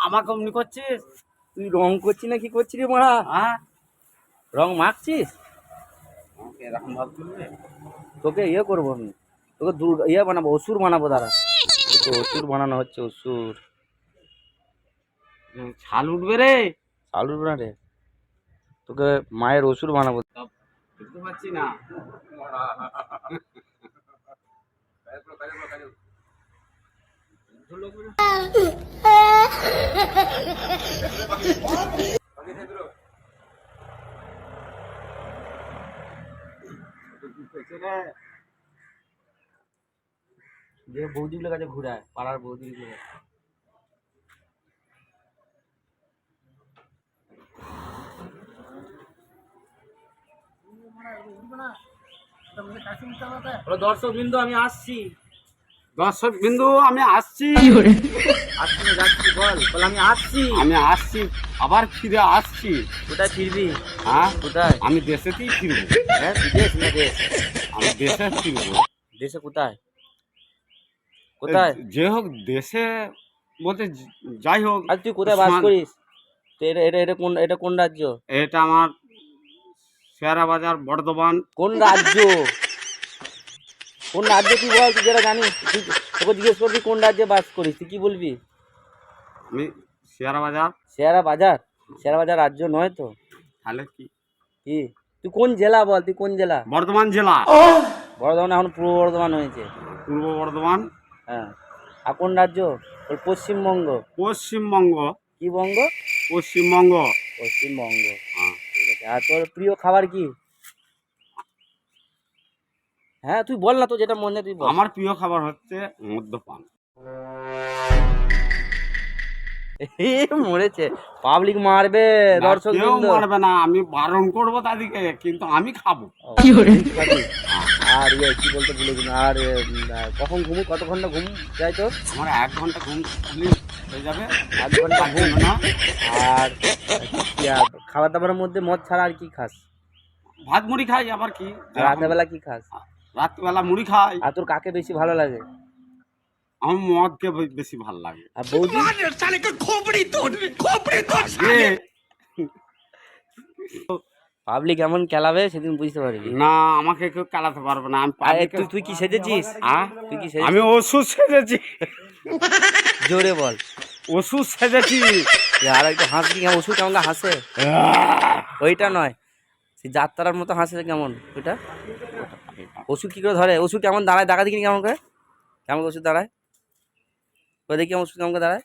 আমাকে অমনি করছিস? তুই রং করছিস না কি করছিস রে মারা? হ্যাঁ, রং মাখছিস? আমাকে এরকম ভাব তুলবে? তোকে ইয়ে করবো আমি, তোকে ইয়ে বানাবো, অসুর বানাবো দাঁড়া। তোকে অসুর বানানো হচ্ছে, অসুর। ছাল উঠবে রে। আলুর না রে, তোকে মায়ের অসুর বানাবো। বুঝতে পারছি না। যে বৌদিগুলো কাছে ঘুরায়, পাড়ার বৌদিগুলো। দর্শক বিন্দু আমি আসছি। দর্শক বিন্দু আমি আসছি। আসছি না যাচ্ছি, বল বল আমি আসছি। আমি আসছি, আবার ফিরে আসছি। কোথায় ফিরবি? হ্যাঁ, কোথায়? আমি দেশেতেই ফিরবো। হ্যাঁ বিদেশ না দেশ? আমি দেশে ফিরবো। দেশে কোথায়? কোথায়? যে হোক দেশে বলতে যাই হোক। আর তুই কোথায় বাস করিস? তো এটা কোন রাজ্য? এটা আমার শেয়ারা বাজার, বর্ধমান। কোন রাজ্য? কোন রাজ্য তুই বল, তুই যেটা জানিস। তোকে জিজ্ঞেস করবি কোন রাজ্যে বাস করিস, তুই কি বলবি? আমি শেয়ারা বাজার। শেয়ারা বাজার? শেয়ারা বাজার রাজ্য নয় তো। তাহলে কি? কি তুই কোন জেলা বল, তুই কোন জেলা? বর্ধমান জেলা। বর্ধমান এখন পূর্ব বর্ধমান হয়েছে। পূর্ব বর্ধমান। হ্যাঁ। আর কোন রাজ্য? ওর পশ্চিমবঙ্গ। পশ্চিমবঙ্গ। কি বঙ্গ? পশ্চিমবঙ্গ। পশ্চিমবঙ্গ। হ্যাঁ। ঠিক আছে। আর তোর প্রিয় খাবার কি? হ্যাঁ তুই বল না, তো যেটা মনে তুই বল। আমার প্রিয় খাবার হচ্ছে মদ্যপান। মরেছে, পাবলিক মারবে, দর্শক কেউ মারবে না, আমি বারণ করবো তাদেরকে, কিন্তু আমি খাবো। আর ইয়ে কি বলতে ভুলে গেলাম, আর কখন ঘুমু, কত ঘন্টা ঘুম যায় তোর? আমার 1 ঘন্টা ঘুম হয়ে যাবে। 1 ঘন্টা ঘুম না। আর খাবার দাবারের মধ্যে মদ ছাড়া আর কি খাস? ভাত মুড়ি খাই, আবার কি। রাতের বেলা কি খাস? রাত্রিবেলা মুড়ি খাই। আর তোর কাকে বেশি ভালো লাগে? আমার মদকে বেশি ভালো লাগে। আর বৌদি? পাবলিক এমন খেলাবে সেদিন বুঝতে পারবি। না, আমাকে কেউ চালাতে পারবে না। তুই কি সেজেছিস? তুই কি আমি ওষুধ সেজেছি। জোরে বল। ওষুধ সেজেছি। আর একটু হাসবি, কেমন ওষুধ কেমন হাসে? ওইটা নয়, সেই যাত্রার মতো হাসে কেমন ওইটা? ওষুধ কি করে ধরে? ওষুধ কেমন দাঁড়ায়, দেখা দেখিনি কেমন করে, কেমন ওষুধ দাঁড়ায়? ওই দেখি ওষুধ কেমন করে দাঁড়ায়।